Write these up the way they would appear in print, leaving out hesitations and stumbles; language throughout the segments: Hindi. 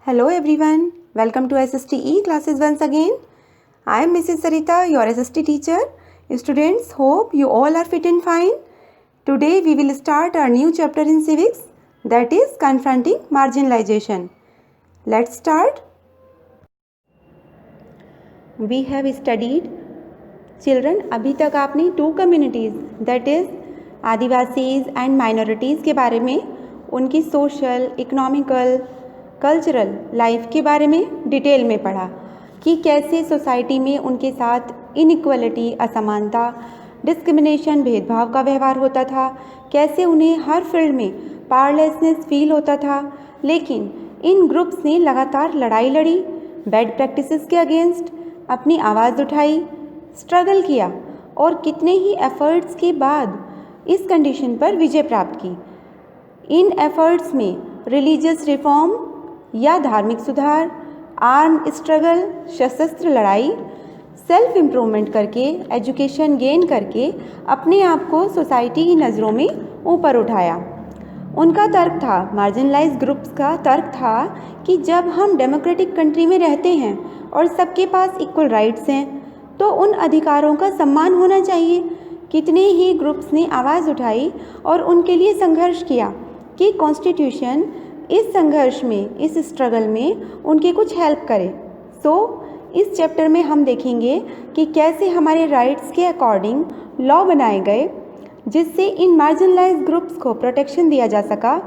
Hello everyone, welcome to SSTE classes once again. I am Mrs. Sarita, your SST teacher. Students, hope you all are fit and fine. Today we will start our new chapter in civics, that is confronting marginalization. Let's start. We have studied children. अभी तक आपने two communities, that is Adivasis and minorities के बारे में, उनकी सोशल, इकोनॉमिकल, कल्चरल लाइफ के बारे में डिटेल में पढ़ा कि कैसे सोसाइटी में उनके साथ इनइक्वलिटी, असमानता, डिस्क्रिमिनेशन, भेदभाव का व्यवहार होता था, कैसे उन्हें हर फील्ड में पावरलेसनेस फील होता था। लेकिन इन ग्रुप्स ने लगातार लड़ाई लड़ी, बैड प्रैक्टिसेस के अगेंस्ट अपनी आवाज़ उठाई, स्ट्रगल किया और कितने ही एफर्ट्स के बाद इस कंडीशन पर विजय प्राप्त की। इन एफर्ट्स में रिलीजियस रिफॉर्म या धार्मिक सुधार, आर्म स्ट्रगल, सशस्त्र लड़ाई, सेल्फ इम्प्रूवमेंट करके, एजुकेशन गेन करके अपने आप को सोसाइटी की नज़रों में ऊपर उठाया। उनका तर्क था, मार्जिनलाइज ग्रुप्स का तर्क था कि जब हम डेमोक्रेटिक कंट्री में रहते हैं और सबके पास इक्वल राइट्स हैं तो उन अधिकारों का सम्मान होना चाहिए। कितने ही ग्रुप्स ने आवाज़ उठाई और उनके लिए संघर्ष किया कि कॉन्स्टिट्यूशन इस संघर्ष में, इस स्ट्रगल में उनके कुछ हेल्प करे। इस चैप्टर में हम देखेंगे कि कैसे हमारे राइट्स के अकॉर्डिंग लॉ बनाए गए जिससे इन मार्जिनलाइज ग्रुप्स को प्रोटेक्शन दिया जा सका।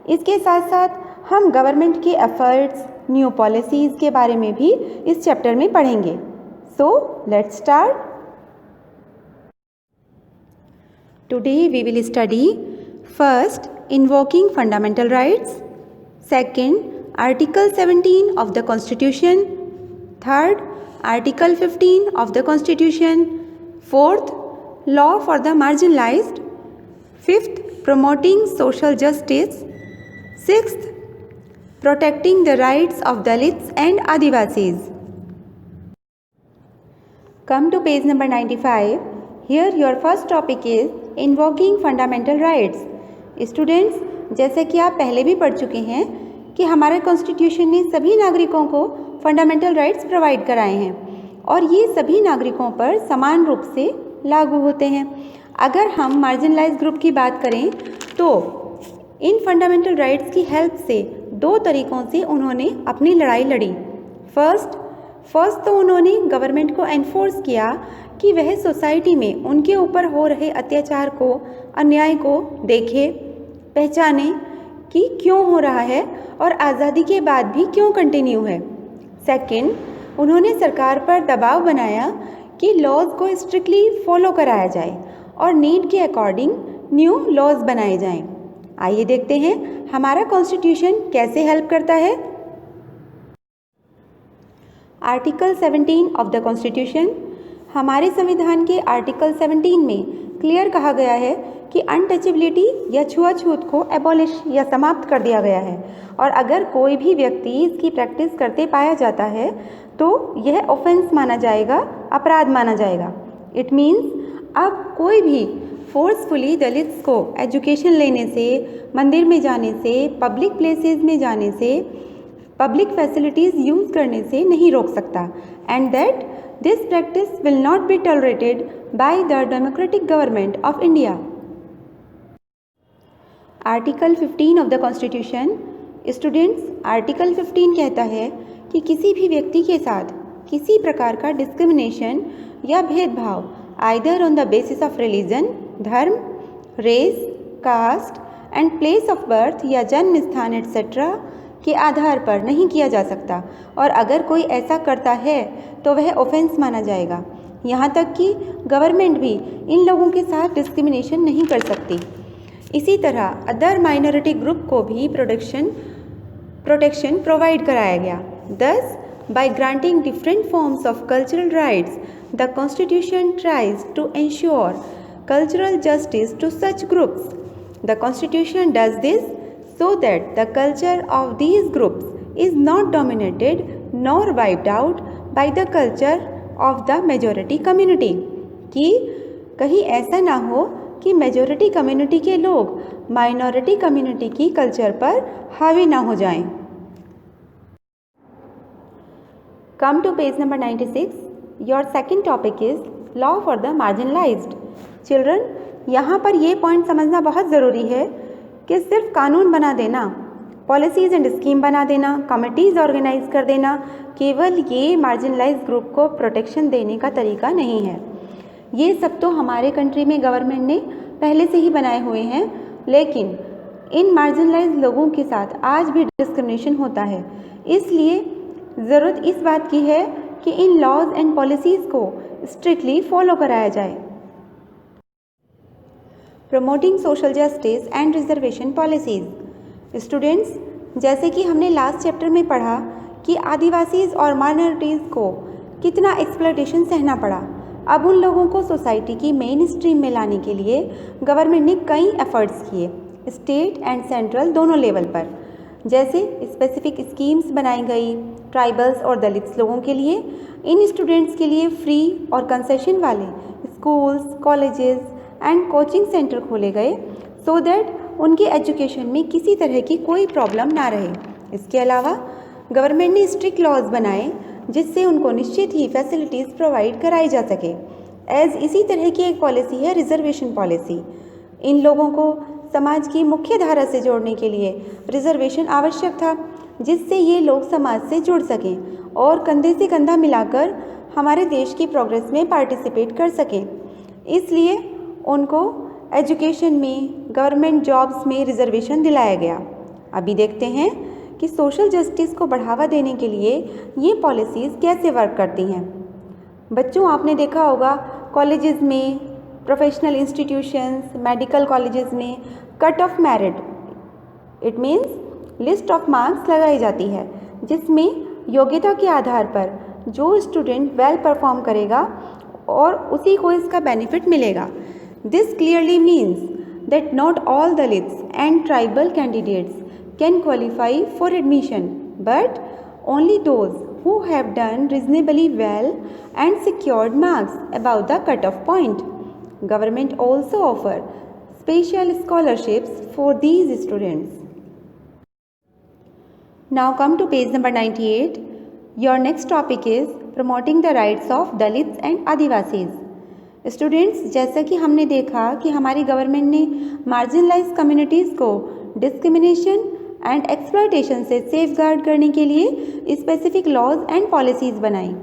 इसके साथ साथ हम गवर्नमेंट के एफर्ट्स, न्यू पॉलिसीज़ के बारे में भी इस चैप्टर में पढ़ेंगे। Let's start. Today we will study first invoking fundamental rights, second Article 17 of the Constitution, third Article 15 of the Constitution, fourth law for the marginalized, fifth promoting social justice, sixth protecting the rights of Dalits and Adivasis. Come to page number 95. Here your first topic is invoking fundamental rights. Students, जैसे कि आप पहले भी पढ़ चुके हैं कि हमारे कॉन्स्टिट्यूशन ने सभी नागरिकों को फंडामेंटल राइट्स प्रोवाइड कराए हैं और ये सभी नागरिकों पर समान रूप से लागू होते हैं। अगर हम मार्जिनलाइज ग्रुप की बात करें तो इन फंडामेंटल राइट्स की हेल्प से दो तरीक़ों से उन्होंने अपनी लड़ाई लड़ी। फर्स्ट तो उन्होंने गवर्नमेंट को एनफोर्स किया कि वह सोसाइटी में उनके ऊपर हो रहे अत्याचार को, अन्याय को देखे, पहचाने कि क्यों हो रहा है और आज़ादी के बाद भी क्यों कंटिन्यू है। सेकंड, उन्होंने सरकार पर दबाव बनाया कि लॉज को स्ट्रिक्टली फॉलो कराया जाए और नीड के अकॉर्डिंग न्यू लॉज बनाए जाएं। आइए देखते हैं हमारा कॉन्स्टिट्यूशन कैसे हेल्प करता है। आर्टिकल 17 ऑफ द कॉन्स्टिट्यूशन, हमारे संविधान के आर्टिकल 17 में क्लियर कहा गया है कि अनटचेबिलिटी या छुआछूत को एबॉलिश या समाप्त कर दिया गया है और अगर कोई भी व्यक्ति इसकी प्रैक्टिस करते पाया जाता है तो यह ऑफेंस माना जाएगा, अपराध माना जाएगा। इट मीन्स अब कोई भी फोर्सफुली दलित्स को एजुकेशन लेने से, मंदिर में जाने से, पब्लिक प्लेसेस में जाने से, पब्लिक फैसिलिटीज़ यूज़ करने से नहीं रोक सकता and that this practice will not be tolerated by the democratic government of India. Article 15 of the Constitution. Students, Article 15 कहता है कि किसी भी व्यक्ति के साथ किसी प्रकार का डिस्क्रिमिनेशन या भेदभाव either on the basis of religion, धर्म, race, caste and place of birth या जन्म स्थान एट्सेट्रा के आधार पर नहीं किया जा सकता और अगर कोई ऐसा करता है तो वह ऑफेंस माना जाएगा। यहाँ तक कि गवर्नमेंट भी इन लोगों के साथ डिस्क्रिमिनेशन नहीं कर सकती। इसी तरह अदर माइनॉरिटी ग्रुप को भी प्रोटेक्शन प्रोवाइड कराया गया। Thus, by granting different forms of cultural rights, the Constitution tries to ensure cultural justice to such groups. The Constitution does this so that the culture of these groups is not dominated nor wiped out by the culture of the majority community. कि कहीं ऐसा ना हो कि मेजॉरिटी कम्युनिटी के लोग माइनॉरिटी कम्युनिटी की कल्चर पर हावी ना हो जाएं। Come to page number 96. Your second topic is law for the marginalized. Children, यहाँ पर ये पॉइंट समझना बहुत ज़रूरी है कि सिर्फ कानून बना देना, पॉलिसीज़ एंड स्कीम बना देना, कमिटीज़ ऑर्गेनाइज कर देना, केवल ये मार्जिनलाइज ग्रुप को प्रोटेक्शन देने का तरीका नहीं है। ये सब तो हमारे कंट्री में गवर्नमेंट ने पहले से ही बनाए हुए हैं, लेकिन इन मार्जिनलाइज लोगों के साथ आज भी डिस्क्रिमिनेशन होता है। इसलिए ज़रूरत इस बात की है कि इन लॉज एंड पॉलिसीज़ को स्ट्रिक्टली फॉलो कराया जाए। Promoting social justice and reservation policies. Students, जैसे कि हमने लास्ट चैप्टर में पढ़ा कि आदिवासीज़ और माइनॉरिटीज़ को कितना एक्सप्लॉयटेशन सहना पड़ा। अब उन लोगों को सोसाइटी की मेन स्ट्रीम में लाने के लिए गवर्नमेंट ने कई एफर्ट्स किए, स्टेट एंड सेंट्रल दोनों लेवल पर। जैसे स्पेसिफिक स्कीम्स बनाई गई ट्राइबल्स और दलित्स लोगों के लिए, इन स्टूडेंट्स के लिए फ्री और कंसेशन वाले schools, colleges and coaching centre खोले गए सो दैट उनके एजुकेशन में किसी तरह की कोई प्रॉब्लम ना रहे। इसके अलावा गवर्नमेंट ने स्ट्रिक्ट लॉज बनाए जिससे उनको निश्चित ही फैसिलिटीज़ प्रोवाइड कराई जा सके। इसी तरह की एक पॉलिसी है रिजर्वेशन पॉलिसी। इन लोगों को समाज की मुख्य धारा से जोड़ने के लिए रिजर्वेशन आवश्यक था, जिससे ये लोग समाज से जुड़ सकें और कंधे से कंधा मिलाकर हमारे देश की प्रोग्रेस में पार्टिसिपेट कर सकें। इसलिए उनको एजुकेशन में, गवर्नमेंट जॉब्स में रिजर्वेशन दिलाया गया। अभी देखते हैं कि सोशल जस्टिस को बढ़ावा देने के लिए ये पॉलिसीज़ कैसे वर्क करती हैं। बच्चों, आपने देखा होगा कॉलेजेस में, प्रोफेशनल इंस्टीट्यूशंस, मेडिकल कॉलेजेस में cut off merit, it means list of marks लगाई जाती है, जिसमें योग्यता के आधार पर जो स्टूडेंट वेल परफॉर्म करेगा और उसी को इसका बेनिफिट मिलेगा। This clearly means that not all Dalits and tribal candidates can qualify for admission, but only those who have done reasonably well and secured marks above the cutoff point. Government also offer special scholarships for these students. Now come to page number 98. Your next topic is promoting the rights of Dalits and Adivasis. Students, जैसा कि हमने देखा कि हमारी गवर्नमेंट ने मार्जिनलाइज कम्युनिटीज़ को डिस्क्रिमिनेशन एंड एक्सप्लॉयटेशन से सेफगार्ड करने के लिए स्पेसिफिक लॉज एंड पॉलिसीज़ बनाई।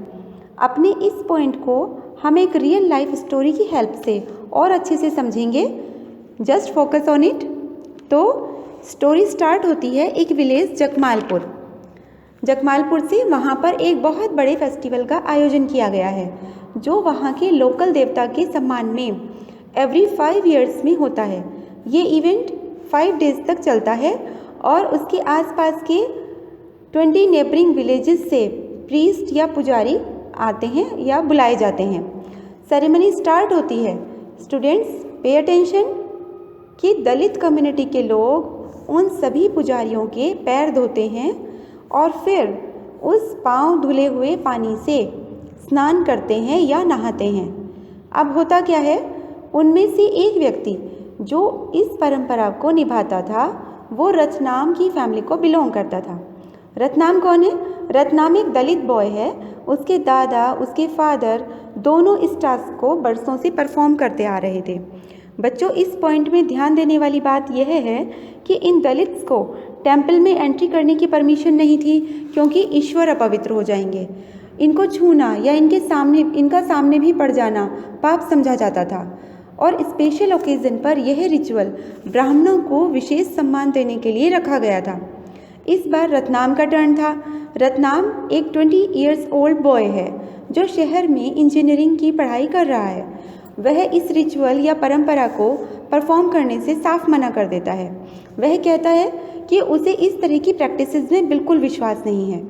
अपने इस पॉइंट को हम एक रियल लाइफ स्टोरी की हेल्प से और अच्छे से समझेंगे। Just focus on it. तो स्टोरी स्टार्ट होती है एक विलेज जकमालपुर से। वहाँ पर एक बहुत बड़े फेस्टिवल का आयोजन किया गया है जो वहाँ के लोकल देवता के सम्मान में एवरी 5 ईयर्स में होता है। ये इवेंट 5 डेज तक चलता है और उसके आसपास के 20 नेबरिंग विलेजेस से प्रीस्ट या पुजारी आते हैं या बुलाए जाते हैं। सेरेमनी स्टार्ट होती है। स्टूडेंट्स, पे अटेंशन कि दलित कम्युनिटी के लोग उन सभी पुजारियों के पैर धोते हैं और फिर उस पांव धुले हुए पानी से स्नान करते हैं या नहाते हैं। अब होता क्या है, उनमें से एक व्यक्ति जो इस परंपरा को निभाता था वो रतनाम की फैमिली को बिलोंग करता था। रतनाम कौन है? रतनाम एक दलित बॉय है। उसके दादा, उसके फादर दोनों इस टास्क को बरसों से परफॉर्म करते आ रहे थे। बच्चों, इस पॉइंट में ध्यान देने वाली बात यह है कि इन दलित्स को टेंपल में एंट्री करने की परमिशन नहीं थी, क्योंकि ईश्वर अपवित्र हो जाएंगे। इनको छूना या इनका सामने भी पड़ जाना पाप समझा जाता था। और स्पेशल ओकेज़न पर यह रिचुअल ब्राह्मणों को विशेष सम्मान देने के लिए रखा गया था। इस बार रतनाम का टर्न था। रतनाम एक 20 ईयर्स ओल्ड बॉय है जो शहर में इंजीनियरिंग की पढ़ाई कर रहा है। वह इस रिचुअल या परंपरा को परफॉर्म करने से साफ मना कर देता है। वह कहता है कि उसे इस तरह की प्रैक्टिसेस में बिल्कुल विश्वास नहीं है।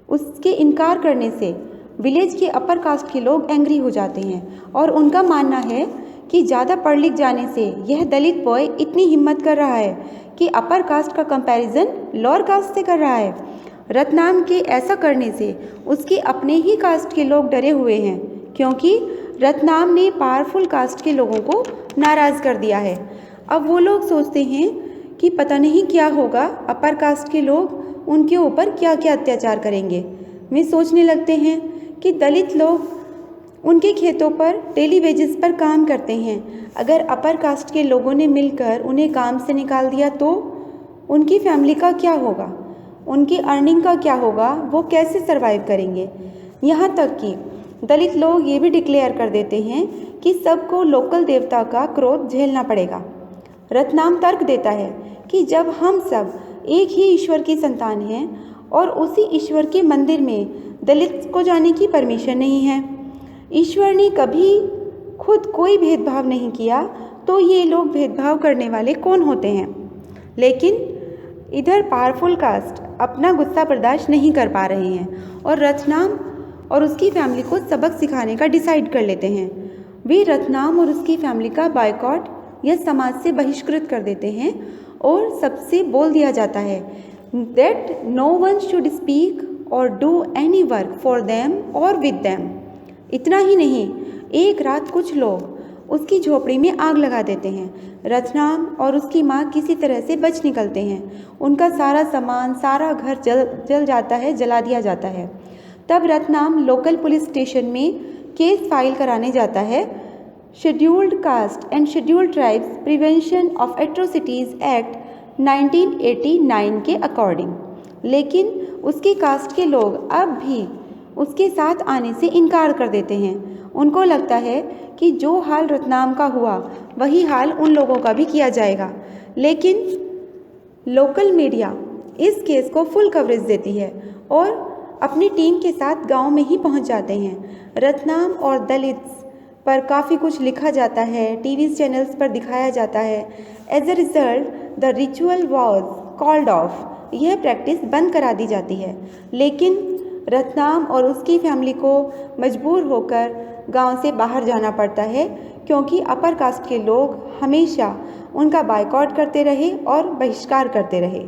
उसके इनकार करने से विलेज के अपर कास्ट के लोग एंग्री हो जाते हैं और उनका मानना है कि ज़्यादा पढ़ लिख जाने से यह दलित बॉय इतनी हिम्मत कर रहा है कि अपर कास्ट का कंपैरिजन लोअर कास्ट से कर रहा है। रतनाम के ऐसा करने से उसके अपने ही कास्ट के लोग डरे हुए हैं, क्योंकि रतनाम ने पावरफुल कास्ट के लोगों को नाराज़ कर दिया है। अब वो लोग सोचते हैं कि पता नहीं क्या होगा, अपर कास्ट के लोग उनके ऊपर क्या क्या अत्याचार करेंगे। वे सोचने लगते हैं कि दलित लोग उनके खेतों पर डेली वेजेस पर काम करते हैं, अगर अपर कास्ट के लोगों ने मिलकर उन्हें काम से निकाल दिया तो उनकी फैमिली का क्या होगा, उनकी अर्निंग का क्या होगा, वो कैसे सरवाइव करेंगे। यहाँ तक कि दलित लोग ये भी डिक्लेयर कर देते हैं कि सबको लोकल देवता का क्रोध झेलना पड़ेगा। रत्नाम तर्क देता है कि जब हम सब एक ही ईश्वर की संतान हैं और उसी ईश्वर के मंदिर में दलित को जाने की परमिशन नहीं है, ईश्वर ने कभी खुद कोई भेदभाव नहीं किया, तो ये लोग भेदभाव करने वाले कौन होते हैं। लेकिन इधर पावरफुल कास्ट अपना गुस्सा बर्दाश्त नहीं कर पा रहे हैं और रत्नाम और उसकी फैमिली को सबक सिखाने का डिसाइड कर लेते हैं। वे रत्नाम और उसकी फैमिली का बायकॉट या समाज से बहिष्कृत कर देते हैं और सबसे बोल दिया जाता है that no one should speak और do any work for them और विद देम। इतना ही नहीं, एक रात कुछ लोग उसकी झोपड़ी में आग लगा देते हैं। रत्नाम और उसकी माँ किसी तरह से बच निकलते हैं। उनका सारा सामान, सारा घर जल जाता है, जला दिया जाता है। तब रत्नाम लोकल पुलिस स्टेशन में केस फाइल कराने जाता है scheduled caste and scheduled tribes prevention of atrocities act 1989 के अकॉर्डिंग। लेकिन उसकी कास्ट के लोग अब भी उसके साथ आने से इनकार कर देते हैं। उनको लगता है कि जो हाल रत्नाम का हुआ वही हाल उन लोगों का भी किया जाएगा। लेकिन लोकल मीडिया इस केस को फुल कवरेज देती है और अपनी टीम के साथ गांव में ही पहुंच जाते हैं। रत्नाम और दलित पर काफ़ी कुछ लिखा जाता है, टीवी चैनल्स पर दिखाया जाता है। As a result the ritual was called off, यह प्रैक्टिस बंद करा दी जाती है। लेकिन रत्नाम और उसकी फैमिली को मजबूर होकर गांव से बाहर जाना पड़ता है, क्योंकि अपर कास्ट के लोग हमेशा उनका बायकॉट करते रहे और बहिष्कार करते रहे।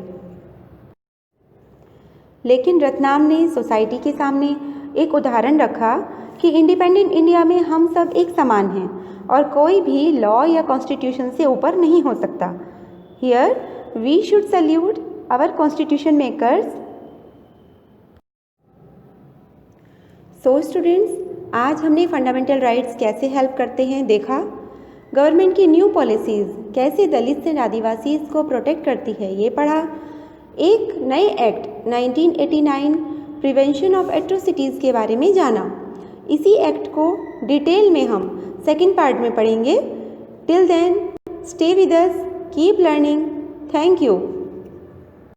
लेकिन रत्नाम ने सोसाइटी के सामने एक उदाहरण रखा कि इंडिपेंडेंट इंडिया में हम सब एक समान हैं और कोई भी लॉ या कॉन्स्टिट्यूशन से ऊपर नहीं हो सकता। Here we should salute our constitution makers. So students, आज हमने फंडामेंटल राइट्स कैसे हेल्प करते हैं देखा। गवर्नमेंट की न्यू पॉलिसीज़ कैसे दलित एंड आदिवासीज़ को प्रोटेक्ट करती है ये पढ़ा। एक नए एक्ट 1989 प्रिवेंशन ऑफ एट्रोसिटीज़ के बारे में जाना। इसी एक्ट को डिटेल में हम सेकंड पार्ट में पढ़ेंगे। Till then stay with us, keep learning. Thank you.